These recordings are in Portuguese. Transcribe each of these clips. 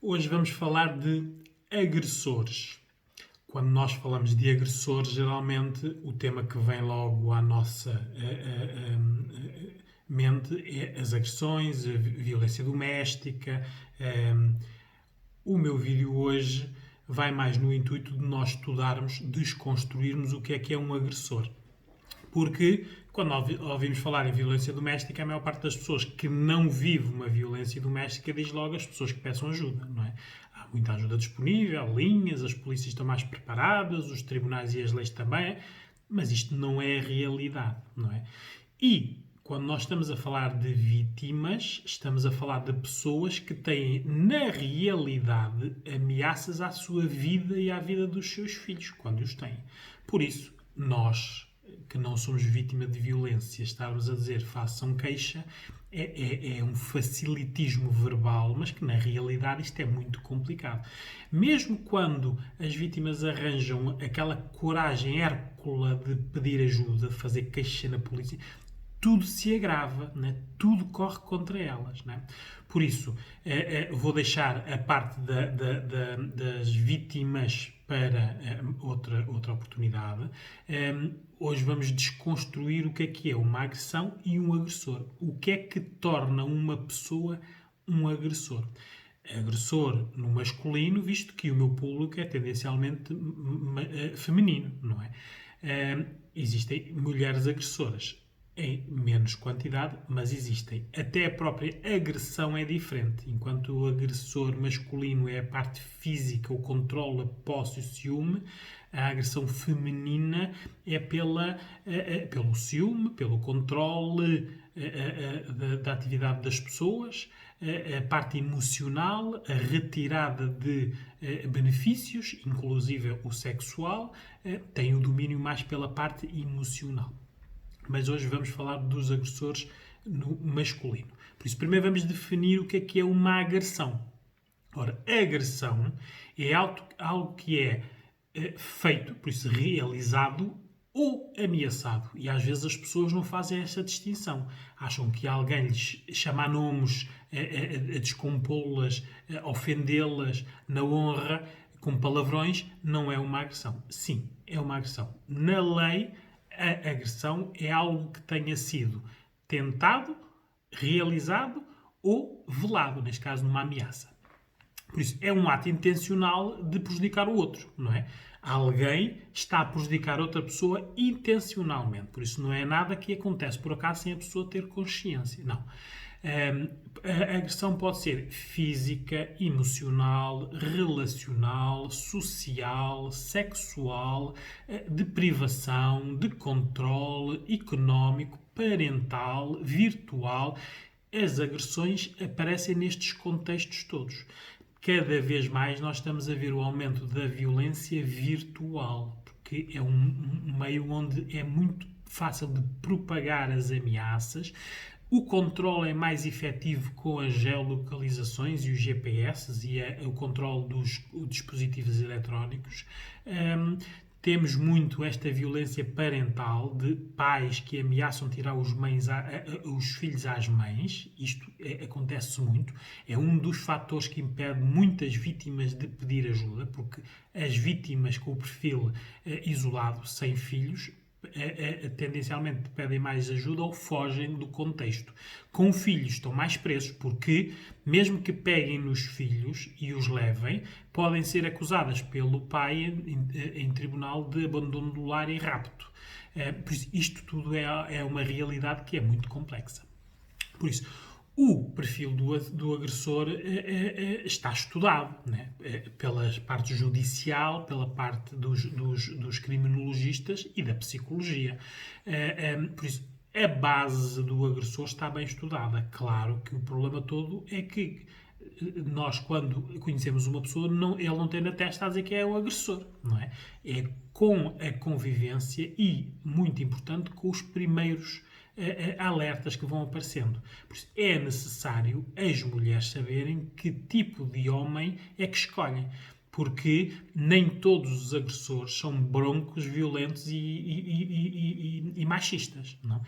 Hoje vamos falar de agressores. Quando nós falamos de agressores, geralmente o tema que vem logo à nossa mente é as agressões, a violência doméstica. O meu vídeo hoje vai mais no intuito de nós estudarmos, desconstruirmos o que é um agressor. Porque quando ouvimos falar em violência doméstica, a maior parte das pessoas que não vive uma violência doméstica diz logo as pessoas que peçam ajuda, não é? Há muita ajuda disponível, linhas, as polícias estão mais preparadas, os tribunais e as leis também, mas isto não é a realidade, não é? E quando nós estamos a falar de vítimas, estamos a falar de pessoas que têm, na realidade, ameaças à sua vida e à vida dos seus filhos, quando os têm. Por isso, nós, que não somos vítima de violência, estarmos a dizer façam queixa, é um facilitismo verbal, mas que na realidade isto é muito complicado. Mesmo quando as vítimas arranjam aquela coragem hércula de pedir ajuda, de fazer queixa na polícia, tudo se agrava, né? Tudo corre contra elas. Né? Por isso, vou deixar a parte das vítimas para outra oportunidade. Hoje vamos desconstruir o que é uma agressão e um agressor. O que é que torna uma pessoa um agressor? Agressor no masculino, visto que o meu público é tendencialmente feminino, não é? Existem mulheres agressoras em menos quantidade, mas existem. Até a própria agressão é diferente. Enquanto o agressor masculino é a parte física, o controle, a posse e o ciúme, a agressão feminina é pelo ciúme, pelo controle da atividade das pessoas, a parte emocional, a retirada de benefícios, inclusive o sexual, tem o domínio mais pela parte emocional. Mas hoje vamos falar dos agressores no masculino. Por isso, primeiro vamos definir o que é uma agressão. Ora, a agressão é algo que é feito, por isso realizado ou ameaçado. E às vezes as pessoas não fazem essa distinção. Acham que alguém lhes chama a nomes, a descompô-las, a ofendê-las na honra, com palavrões, não é uma agressão. Sim, é uma agressão. Na lei, a agressão é algo que tenha sido tentado, realizado ou velado, neste caso numa ameaça. Por isso, é um ato intencional de prejudicar o outro, não é? Alguém está a prejudicar outra pessoa intencionalmente. Por isso, não é nada que acontece por acaso sem a pessoa ter consciência. Não. A agressão pode ser física, emocional, relacional, social, sexual, de privação, de controle, económico, parental, virtual. As agressões aparecem nestes contextos todos. Cada vez mais nós estamos a ver o aumento da violência virtual, porque é um meio onde é muito fácil de propagar as ameaças. O controle é mais efetivo com as geolocalizações e os GPS e o controle dos dispositivos eletrónicos. Temos muito esta violência parental de pais que ameaçam tirar os filhos às mães. Isto acontece muito. É um dos fatores que impede muitas vítimas de pedir ajuda, porque as vítimas com o perfil isolado, sem filhos, tendencialmente pedem mais ajuda ou fogem do contexto. Com filhos estão mais presos porque, mesmo que peguem nos filhos e os levem, podem ser acusadas pelo pai em tribunal de abandono do lar e rapto. Por isso, isto tudo é uma realidade que é muito complexa. Por isso, o perfil do agressor está estudado, né? Pela parte judicial, pela parte dos criminologistas e da psicologia. Por isso, a base do agressor está bem estudada. Claro que o problema todo é que nós, quando conhecemos uma pessoa, ele não tem na testa a dizer que é o agressor, não é? É com a convivência e, muito importante, com os primeiros alertas que vão aparecendo. Por isso, é necessário as mulheres saberem que tipo de homem é que escolhem. porque nem todos os agressores são broncos, violentos e machistas, não?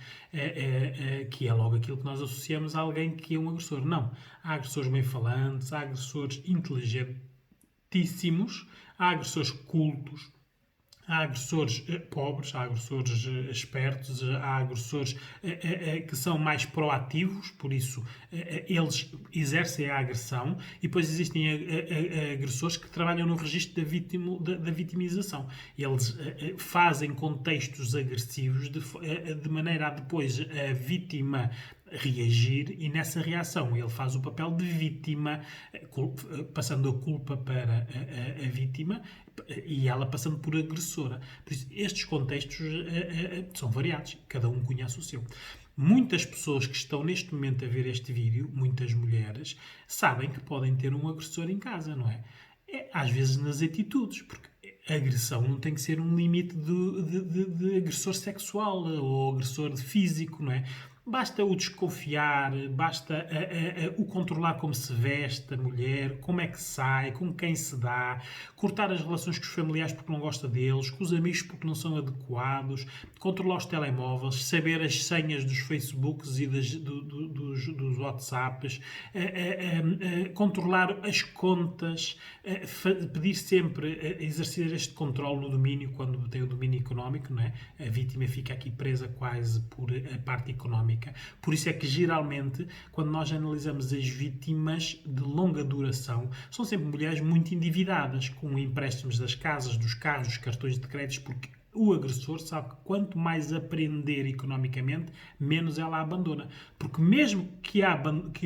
Que é logo aquilo que nós associamos a alguém que é um agressor. Não. Há agressores bem-falantes, há agressores inteligentíssimos, há agressores cultos, há agressores pobres, há agressores espertos, há agressores que são mais proativos, por isso eles exercem a agressão, e depois existem agressores que trabalham no registro da vitimização. Eles fazem contextos agressivos de maneira a depois a vítima reagir, e nessa reação ele faz o papel de vítima, passando a culpa para a vítima, e ela passando por agressora. Por isso, estes contextos são variados, cada um conhece o seu. Muitas pessoas que estão neste momento a ver este vídeo, muitas mulheres, sabem que podem ter um agressor em casa, não é? Às vezes nas atitudes, porque a agressão não tem que ser um limite de agressor sexual ou agressor físico, não é? Basta o desconfiar, basta o controlar como se veste a mulher, como é que sai, com quem se dá, cortar as relações com os familiares porque não gosta deles, com os amigos porque não são adequados, controlar os telemóveis, saber as senhas dos Facebooks e dos WhatsApps, controlar as contas, pedir sempre, exercer este controle no domínio, quando tem o domínio económico, não é? A vítima fica aqui presa quase por a parte económica. Por isso é que, geralmente, quando nós analisamos as vítimas de longa duração, são sempre mulheres muito endividadas, com empréstimos das casas, dos carros, dos cartões de créditos, porque o agressor sabe que quanto mais aprender economicamente, menos ela a abandona. Porque mesmo que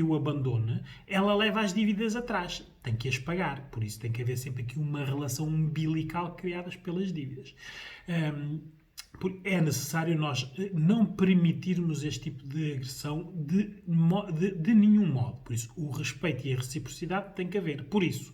o abandone, ela leva as dívidas atrás. Tem que as pagar. Por isso tem que haver sempre aqui uma relação umbilical criada pelas dívidas. É necessário nós não permitirmos este tipo de agressão de nenhum modo. Por isso, o respeito e a reciprocidade tem que haver. Por isso,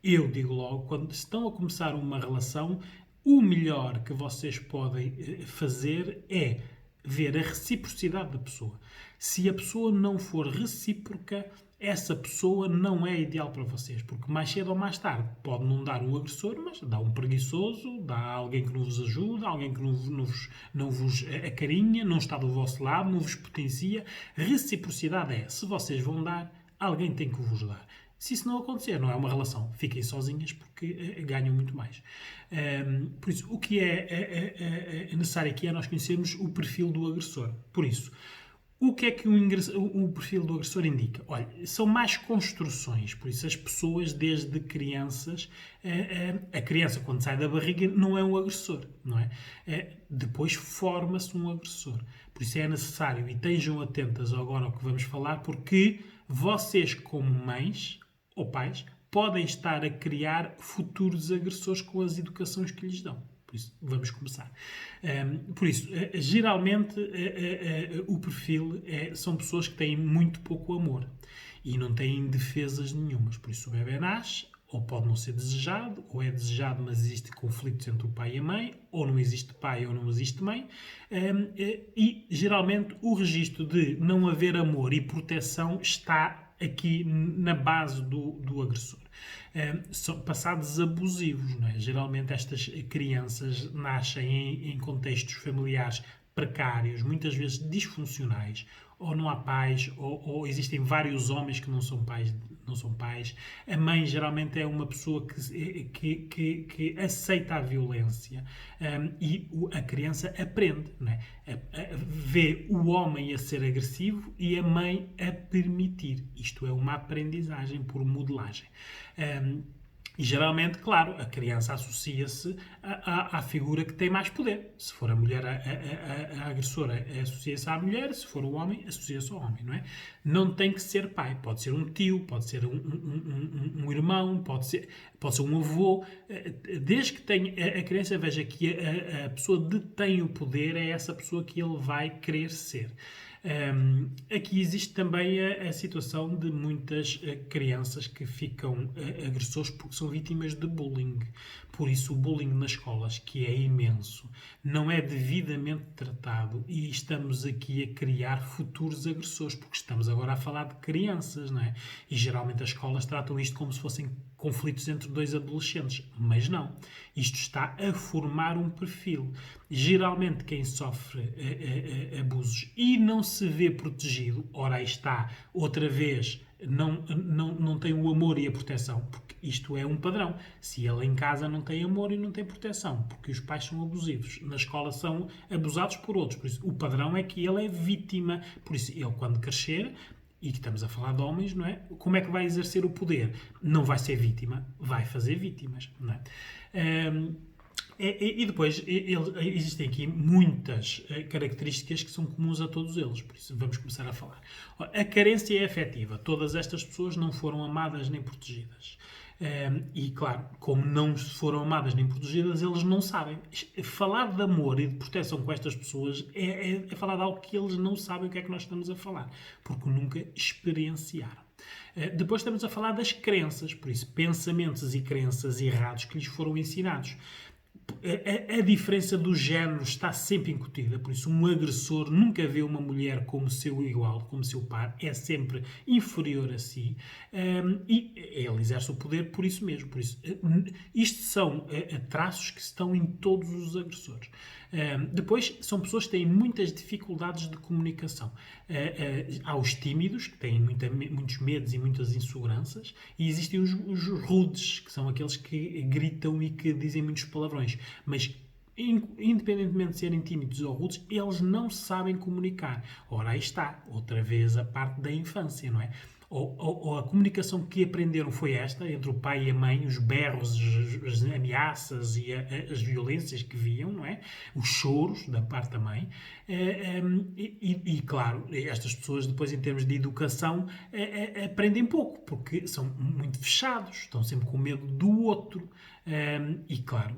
eu digo logo, quando estão a começar uma relação, o melhor que vocês podem fazer é ver a reciprocidade da pessoa. Se a pessoa não for recíproca, essa pessoa não é ideal para vocês, porque mais cedo ou mais tarde pode não dar um agressor, mas dá um preguiçoso, dá alguém que não vos ajuda, alguém que não vos acarinha, não está do vosso lado, não vos potencia. Reciprocidade é, se vocês vão dar, alguém tem que vos dar. Se isso não acontecer, não é uma relação, fiquem sozinhas porque ganham muito mais. Por isso, o que é necessário aqui é nós conhecermos o perfil do agressor. Por isso, o que é que o perfil do agressor indica? Olha, são mais construções, por isso as pessoas desde crianças, a criança quando sai da barriga não é um agressor, não é? Depois forma-se um agressor. Por isso é necessário, e estejam atentas agora ao que vamos falar, porque vocês como mães ou pais podem estar a criar futuros agressores com as educações que lhes dão. Por isso, vamos começar. Por isso, geralmente, o perfil são pessoas que têm muito pouco amor e não têm defesas nenhumas. Por isso, o bebê nasce, ou pode não ser desejado, ou é desejado, mas existe conflitos entre o pai e a mãe, ou não existe pai ou não existe mãe, e geralmente o registro de não haver amor e proteção está aqui na base do agressor. São passados abusivos, não é? Geralmente estas crianças nascem em contextos familiares precários, muitas vezes disfuncionais, ou não há pais, ou existem vários homens que não são pais. A mãe geralmente é uma pessoa que aceita a violência, e a criança aprende, não é? Vê o homem a ser agressivo e a mãe a permitir. Isto é uma aprendizagem por modelagem. E geralmente, claro, a criança associa-se à figura que tem mais poder. Se for a mulher a agressora, associa-se à mulher; se for o homem, associa-se ao homem, não é? Não tem que ser pai. Pode ser um tio, pode ser um irmão, pode ser um avô. Desde que a criança veja que a pessoa detém o poder, é essa pessoa que ele vai querer ser. Aqui existe também a situação de muitas crianças que ficam agressores porque são vítimas de bullying. Por isso, o bullying nas escolas, que é imenso, não é devidamente tratado, e estamos aqui a criar futuros agressores, porque estamos agora a falar de crianças, não é? E geralmente as escolas tratam isto como se fossem conflitos entre dois adolescentes. Mas não. Isto está a formar um perfil. Geralmente quem sofre abusos e não se vê protegido, ora aí está, outra vez, não tem o amor e a proteção, porque isto é um padrão. Se ele em casa não tem amor e não tem proteção, porque os pais são abusivos, na escola são abusados por outros, por isso o padrão é que ele é vítima, por isso ele quando crescer, e que estamos a falar de homens, não é? Como é que vai exercer o poder? Não vai ser vítima, vai fazer vítimas, não é? E depois existem aqui muitas características que são comuns a todos eles, por isso vamos começar a falar. A carência é afetiva. Todas estas pessoas não foram amadas nem protegidas. E claro, como não foram amadas nem protegidas, eles não sabem. Falar de amor e de proteção com estas pessoas é falar de algo que eles não sabem o que é que nós estamos a falar, porque nunca experienciaram. Depois estamos a falar das crenças, por isso, pensamentos e crenças errados que lhes foram ensinados. A diferença do género está sempre incutida, por isso um agressor nunca vê uma mulher como seu igual, como seu par, é sempre inferior a si, e ele exerce o poder por isso mesmo. Por isso, isto são traços que estão em todos os agressores. Depois, são pessoas que têm muitas dificuldades de comunicação. Há os tímidos, que têm muitos medos e muitas inseguranças, e existem os rudes, que são aqueles que gritam e que dizem muitos palavrões. Mas, independentemente de serem tímidos ou rudes, eles não sabem comunicar. Ora, aí está, outra vez a parte da infância, não é? Ou a comunicação que aprenderam foi esta, entre o pai e a mãe, os berros, as ameaças e as violências que viam, não é? Os choros da parte da mãe. E claro, estas pessoas depois em termos de educação aprendem pouco, porque são muito fechados, estão sempre com medo do outro. E claro,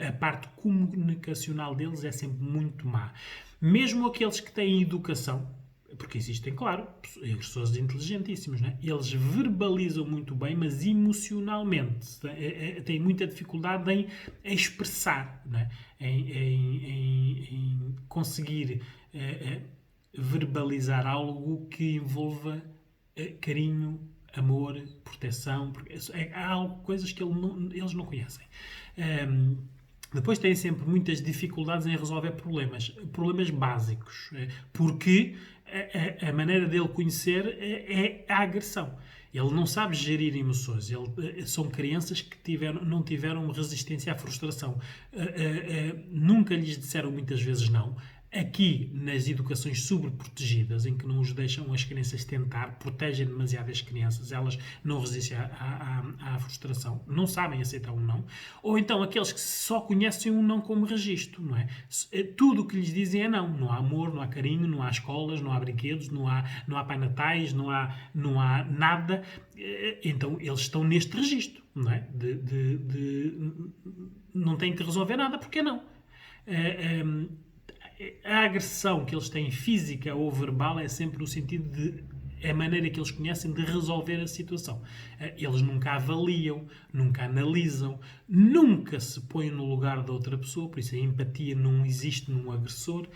a parte comunicacional deles é sempre muito má. Mesmo aqueles que têm educação, porque existem, claro, pessoas inteligentíssimas, não é? Eles verbalizam muito bem, mas emocionalmente têm muita dificuldade em expressar, não é? Em conseguir verbalizar algo que envolva carinho, amor, proteção, porque há coisas que eles não conhecem. Depois têm sempre muitas dificuldades em resolver problemas básicos, porque a maneira dele conhecer é a agressão. Ele não sabe gerir emoções. São crianças que não tiveram resistência à frustração. Nunca lhes disseram muitas vezes não. Aqui, nas educações sobreprotegidas, em que não os deixam as crianças tentar, protegem demasiado as crianças, elas não resistem à frustração, não sabem aceitar um não. Ou então aqueles que só conhecem um não como registro, não é? Tudo o que lhes dizem é não. Não há amor, não há carinho, não há escolas, não há brinquedos, não há pai natais, não há nada. Então eles estão neste registro, não é? Não têm que resolver nada, porque não. A agressão que eles têm física ou verbal é sempre no sentido de a maneira que eles conhecem de resolver a situação. Eles nunca avaliam, nunca analisam, nunca se põem no lugar da outra pessoa, por isso a empatia não existe num agressor.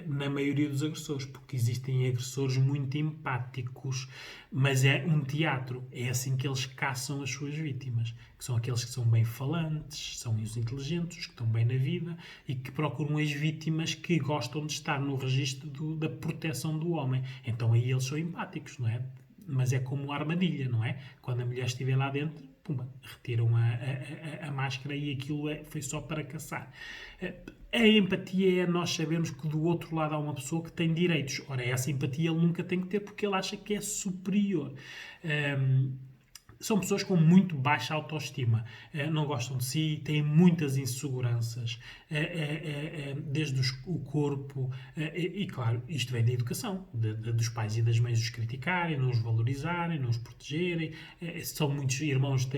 Na maioria dos agressores, porque existem agressores muito empáticos, mas é um teatro, é assim que eles caçam as suas vítimas, que são aqueles que são bem falantes, são os inteligentes, os que estão bem na vida e que procuram as vítimas que gostam de estar no registro da proteção do homem. Então aí eles são empáticos, não é? Mas é como a armadilha, não é? Quando a mulher estiver lá dentro, pumba, retiram a máscara e aquilo foi só para caçar. A empatia é nós sabermos que do outro lado há uma pessoa que tem direitos. Ora, essa empatia ele nunca tem que ter porque ele acha que é superior. São pessoas com muito baixa autoestima, não gostam de si, têm muitas inseguranças, desde o corpo, e claro, isto vem da educação, dos pais e das mães os criticarem, não os valorizarem, não os protegerem, são muitos irmãos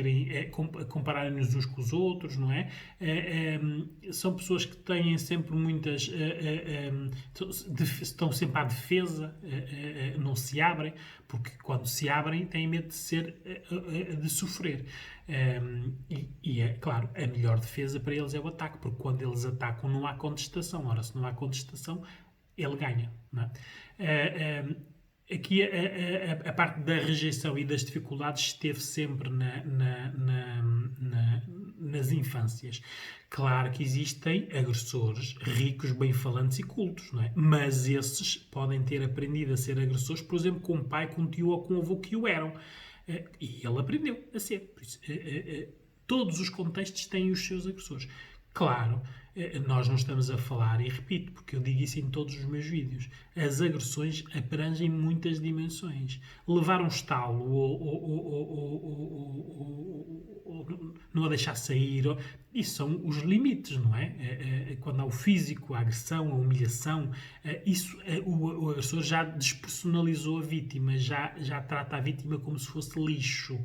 compararem-nos uns com os outros, não é? São pessoas que têm sempre muitas, estão sempre à defesa, não se abrem, porque quando se abrem têm medo de sofrer. E é claro, a melhor defesa para eles é o ataque, porque quando eles atacam não há contestação. Ora, se não há contestação, ele ganha. Não é? aqui a parte da rejeição e das dificuldades esteve sempre nas infâncias. Claro que existem agressores ricos, bem-falantes e cultos, não é? Mas esses podem ter aprendido a ser agressores, por exemplo, com um pai, com um tio ou com um avô que o eram. E ele aprendeu a ser. Por isso, todos os contextos têm os seus agressores. Claro, nós não estamos a falar, e repito, porque eu digo isso em todos os meus vídeos, as agressões abrangem muitas dimensões. Levar um estalo ou não a deixar sair, isso são os limites, não é? Quando há o físico, a agressão, a humilhação, o agressor já despersonalizou a vítima, já trata a vítima como se fosse lixo.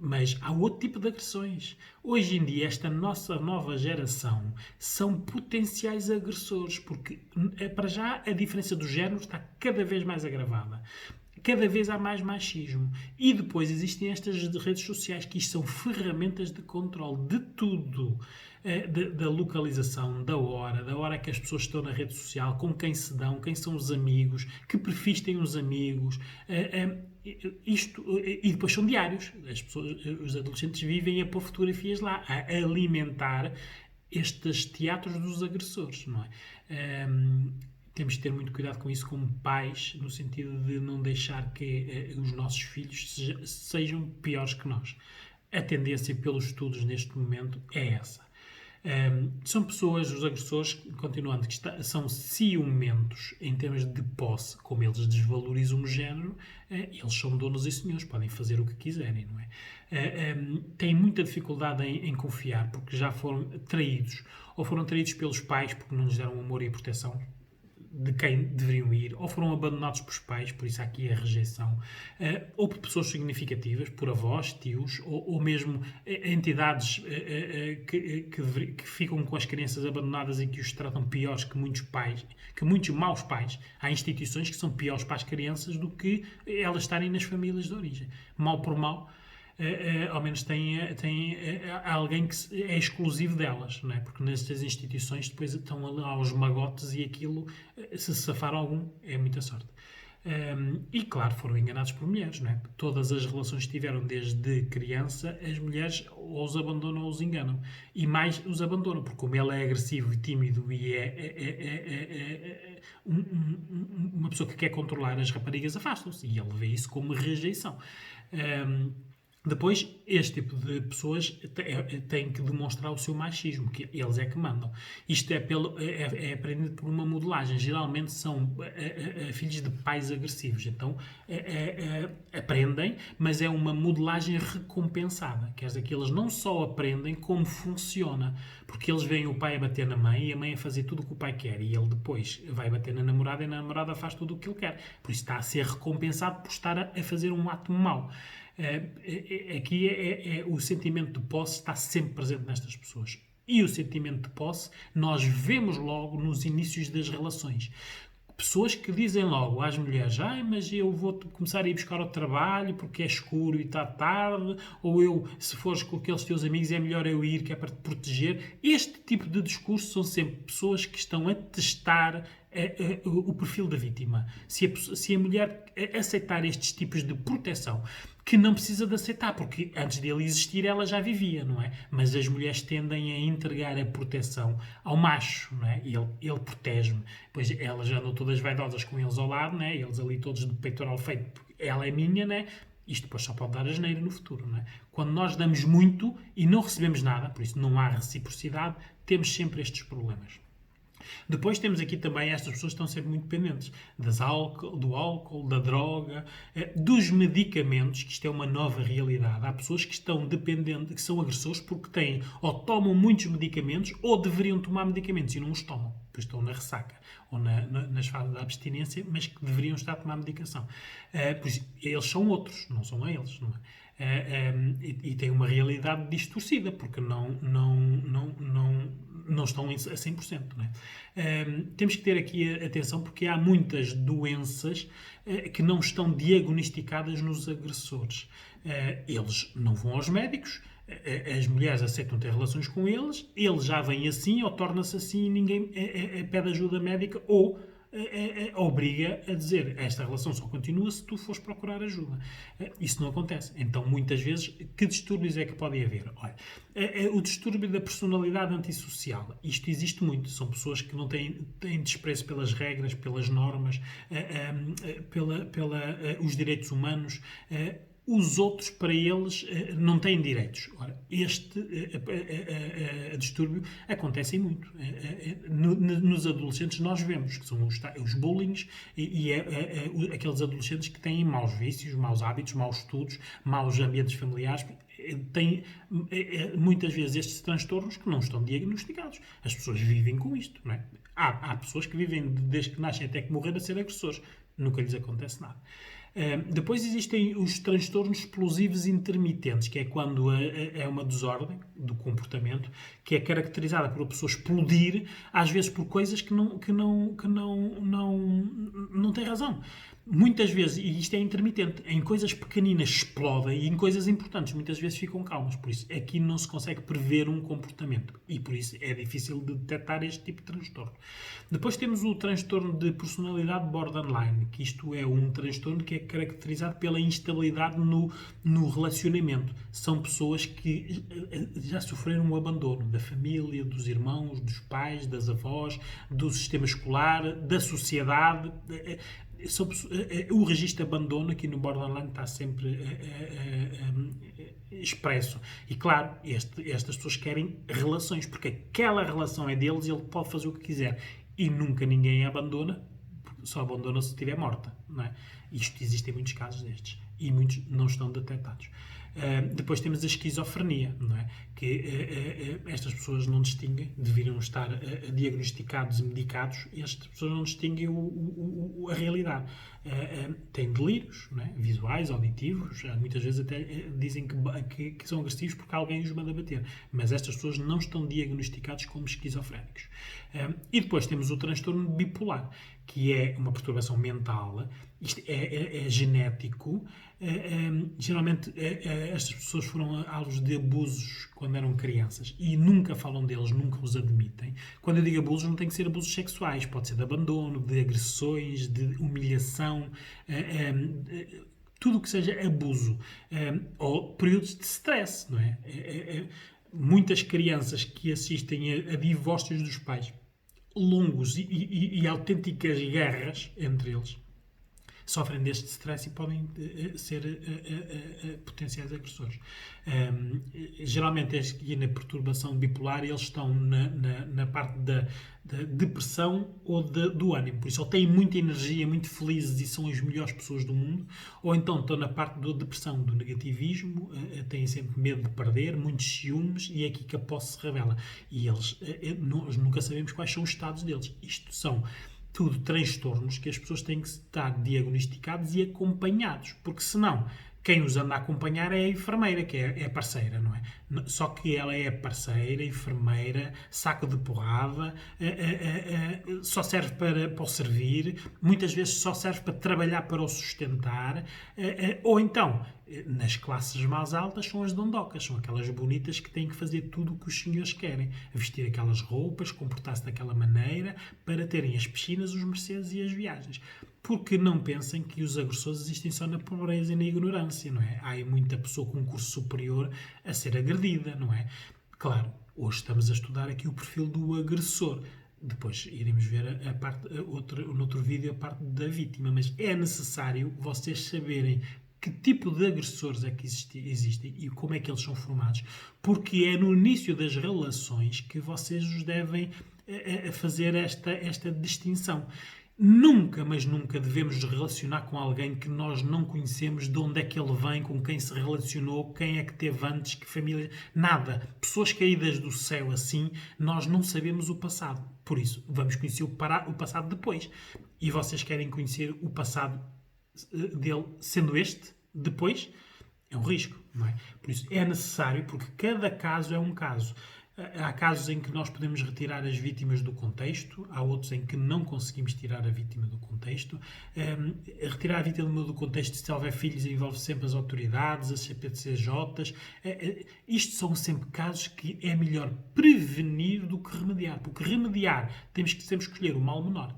Mas há outro tipo de agressões. Hoje em dia, esta nossa nova geração são potenciais agressores, porque para já a diferença do género está cada vez mais agravada. Cada vez há mais machismo. E depois existem estas redes sociais, que isto são ferramentas de controle de tudo. Da localização, da hora que as pessoas estão na rede social, com quem se dão, quem são os amigos, que perfis têm os amigos. E depois são diários. Os adolescentes vivem a pôr fotografias lá, a alimentar estes teatros dos agressores, não é? Temos de ter muito cuidado com isso como pais, no sentido de não deixar que os nossos filhos sejam piores que nós. A tendência pelos estudos neste momento é essa. São pessoas, os agressores, continuando, que são ciumentos em termos de posse, como eles desvalorizam o género, eles são donos e senhores, podem fazer o que quiserem, não é? Têm muita dificuldade em confiar, porque já foram traídos, ou foram traídos pelos pais porque não lhes deram amor e proteção de quem deveriam ir, ou foram abandonados pelos pais, por isso aqui a rejeição, ou por pessoas significativas, por avós, tios, ou mesmo entidades que ficam com as crianças abandonadas e que os tratam piores que muitos pais, que muitos maus pais. Há instituições que são piores para as crianças do que elas estarem nas famílias de origem. Mal por mal, ao menos tem alguém que é exclusivo delas, não é? Porque nestas instituições depois estão lá os magotes e aquilo, se safar algum, é muita sorte. E claro, foram enganados por mulheres, não é? Todas as relações que tiveram desde criança, as mulheres ou os abandonam ou os enganam. E mais os abandonam, porque como ele é agressivo e tímido e uma pessoa que quer controlar as raparigas, afastam-se. E ele vê isso como rejeição. Depois, este tipo de pessoas têm que demonstrar o seu machismo, que eles é que mandam. Isto é aprendido por uma modelagem. Geralmente são filhos de pais agressivos. Então, aprendem, mas é uma modelagem recompensada. Quer dizer que eles não só aprendem, como funciona. Porque eles veem o pai a bater na mãe e a mãe a fazer tudo o que o pai quer. E ele depois vai bater na namorada e a namorada faz tudo o que ele quer. Por isso está a ser recompensado por estar a fazer um ato mau. Aqui o sentimento de posse está sempre presente nestas pessoas. E o sentimento de posse nós vemos logo nos inícios das relações. Pessoas que dizem logo às mulheres: mas eu vou começar a ir buscar ao trabalho porque é escuro e está tarde, ou se fores com aqueles teus amigos é melhor eu ir, que é para te proteger. Este tipo de discurso são sempre pessoas que estão a testar o perfil da vítima. Se a mulher aceitar estes tipos de proteção, que não precisa de aceitar, porque antes dele existir ela já vivia, não é? Mas as mulheres tendem a entregar a proteção ao macho, não é? Ele protege-me. Pois elas já andam todas vaidosas com eles ao lado, não é? Eles ali todos de peitoral feito, porque ela é minha, não é? Isto depois só pode dar asneira no futuro, não é? Quando nós damos muito e não recebemos nada, por isso não há reciprocidade, temos sempre estes problemas. Depois temos aqui também estas pessoas que estão sempre muito dependentes do álcool, da droga, dos medicamentos, que isto é uma nova realidade. Há pessoas que estão dependentes, que são agressores porque têm ou tomam muitos medicamentos ou deveriam tomar medicamentos e não os tomam, pois estão na ressaca ou nas fases da abstinência, mas que deveriam estar a tomar medicação. Pois eles são outros, não são eles, não é? E têm uma realidade distorcida, porque não estão a 100%. Não é? Temos que ter aqui atenção, porque há muitas doenças que não estão diagnosticadas nos agressores. Eles não vão aos médicos, as mulheres aceitam ter relações com eles já vêm assim ou torna-se assim e ninguém pede ajuda médica, ou obriga a dizer esta relação só continua se tu fores procurar ajuda. Isso não acontece. Então, muitas vezes, que distúrbios é que pode haver? Olha, o distúrbio da personalidade antissocial. Isto existe muito. São pessoas que não têm desprezo pelas regras, pelas normas, os direitos humanos. Os outros, para eles, não têm direitos. Ora, este distúrbio acontece muito. Nos adolescentes nós vemos que são os bullings e aqueles adolescentes que têm maus vícios, maus hábitos, maus estudos, maus ambientes familiares, têm muitas vezes estes transtornos que não estão diagnosticados. As pessoas vivem com isto, não é? Há pessoas que vivem desde que nascem até que morrer a ser agressores. Nunca lhes acontece nada. Depois existem os transtornos explosivos intermitentes, que é quando é uma desordem do comportamento, que é caracterizada por a pessoa explodir, às vezes por coisas que não têm razão. Muitas vezes, e isto é intermitente, em coisas pequeninas explodem e em coisas importantes muitas vezes ficam calmas. Por isso, aqui não se consegue prever um comportamento e por isso é difícil de detectar este tipo de transtorno. Depois temos o transtorno de personalidade borderline, que isto é um transtorno que é caracterizado pela instabilidade no relacionamento. São pessoas que já sofreram um abandono da família, dos irmãos, dos pais, das avós, do sistema escolar, da sociedade. O registro de abandono aqui no borderline está sempre expresso. E claro, estas pessoas querem relações, porque aquela relação é deles e ele pode fazer o que quiser. E nunca ninguém a abandona, só abandona se estiver morta. Não é? Existem muitos casos destes. E muitos não estão detectados. Depois temos a esquizofrenia, não é? Que estas pessoas não distinguem, deveriam estar diagnosticados e medicados, e estas pessoas não distinguem a realidade. Têm delírios, não é? Visuais, auditivos, muitas vezes até dizem que são agressivos porque alguém os manda bater, mas estas pessoas não estão diagnosticadas como esquizofrénicos. E depois temos o transtorno bipolar, que é uma perturbação mental, isto é genético. Geralmente estas pessoas foram alvos de abusos quando eram crianças e nunca falam deles, nunca os admitem. Quando eu digo abusos, não tem que ser abusos sexuais, pode ser de abandono, de agressões, de humilhação, tudo o que seja abuso, ou períodos de stress, não é? Muitas crianças que assistem a divórcios dos pais longos e autênticas guerras entre eles sofrem deste stress e podem ser potenciais agressores. Geralmente, aqui na perturbação bipolar, eles estão na parte da depressão ou do ânimo. Por isso, ou têm muita energia, muito felizes e são as melhores pessoas do mundo, ou então estão na parte da depressão, do negativismo, têm sempre medo de perder, muitos ciúmes, e é aqui que a posse se revela. E nós nunca sabemos quais são os estados deles. Isto são tudo transtornos que as pessoas têm que estar diagnosticados e acompanhados, porque senão quem os anda a acompanhar é a enfermeira, que é a parceira, não é? Só que ela é a parceira, enfermeira, saco de porrada, só serve para o servir, muitas vezes só serve para trabalhar para o sustentar, ou então, nas classes mais altas, são as dondocas, são aquelas bonitas que têm que fazer tudo o que os senhores querem, vestir aquelas roupas, comportar-se daquela maneira, para terem as piscinas, os Mercedes e as viagens. Porque não pensem que os agressores existem só na pobreza e na ignorância, não é? Há muita pessoa com um curso superior a ser agredida, não é? Claro, hoje estamos a estudar aqui o perfil do agressor. Depois iremos ver no outro vídeo a parte da vítima, mas é necessário vocês saberem que tipo de agressores é que existem e como é que eles são formados, porque é no início das relações que vocês os devem fazer esta distinção. Nunca, mas nunca devemos nos relacionar com alguém que nós não conhecemos, de onde é que ele vem, com quem se relacionou, quem é que teve antes, que família, nada. Pessoas caídas do céu assim, nós não sabemos o passado. Por isso, vamos conhecer o passado depois. E vocês querem conhecer o passado dele sendo este, depois? É um risco, não é? Por isso, é necessário, porque cada caso é um caso. Há casos em que nós podemos retirar as vítimas do contexto, há outros em que não conseguimos tirar a vítima do contexto. Retirar a vítima do contexto, se houver filhos, envolve sempre as autoridades, as CPCJs. Isto são sempre casos que é melhor prevenir do que remediar, porque remediar temos que sempre escolher o mal menor.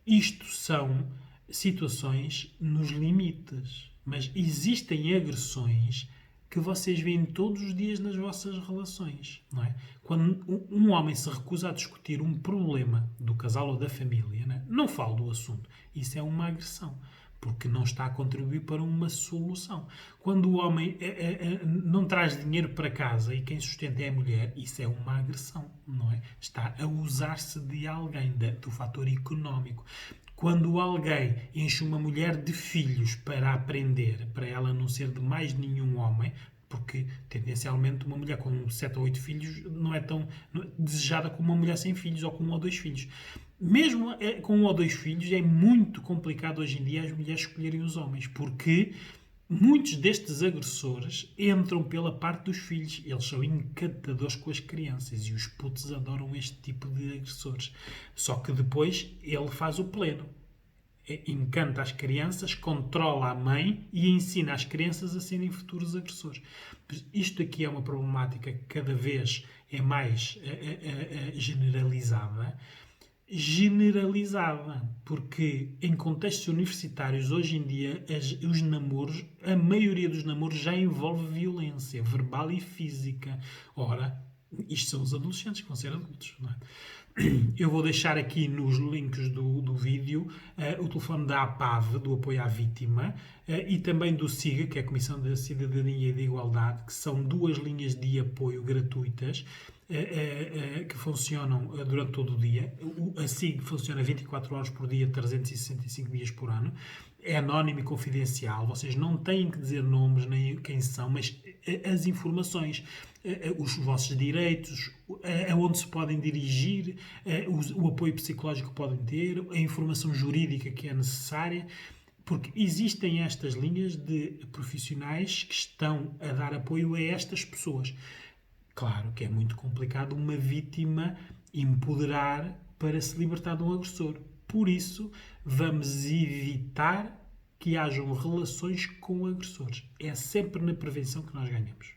Isto são situações nos limites, mas existem agressões que vocês veem todos os dias nas vossas relações, não é? Quando um homem se recusa a discutir um problema do casal ou da família, não fala do assunto. Isso é uma agressão, porque não está a contribuir para uma solução. Quando o homem não traz dinheiro para casa e quem sustenta é a mulher, isso é uma agressão, não é? Está a usar-se de alguém, do fator económico. Quando alguém enche uma mulher de filhos para aprender, para ela não ser de mais nenhum homem, porque tendencialmente uma mulher com 7 ou 8 filhos não é tão desejada como uma mulher sem filhos ou com 1 ou 2 filhos. Mesmo com 1 ou 2 filhos é muito complicado hoje em dia as mulheres escolherem os homens, porque muitos destes agressores entram pela parte dos filhos. Eles são encantadores com as crianças e os putos adoram este tipo de agressores. Só que depois ele faz o pleno. Encanta as crianças, controla a mãe e ensina as crianças a serem futuros agressores. Isto aqui é uma problemática que cada vez é mais generalizada, porque em contextos universitários hoje em dia os namoros, a maioria dos namoros já envolve violência verbal e física. Ora, isto são os adolescentes que vão ser adultos, não é? Eu vou deixar aqui nos links do vídeo o telefone da APAV, do Apoio à Vítima, e também do SIGA, que é a Comissão da Cidadania e da Igualdade, que são 2 linhas de apoio gratuitas que funcionam durante todo o dia. A SIG funciona 24 horas por dia, 365 dias por ano. É anónimo e confidencial. Vocês não têm que dizer nomes nem quem são, mas as informações, os vossos direitos, aonde se podem dirigir, o apoio psicológico que podem ter, a informação jurídica que é necessária, porque existem estas linhas de profissionais que estão a dar apoio a estas pessoas. Claro que é muito complicado uma vítima empoderar para se libertar de um agressor. Por isso, vamos evitar que hajam relações com agressores. É sempre na prevenção que nós ganhamos.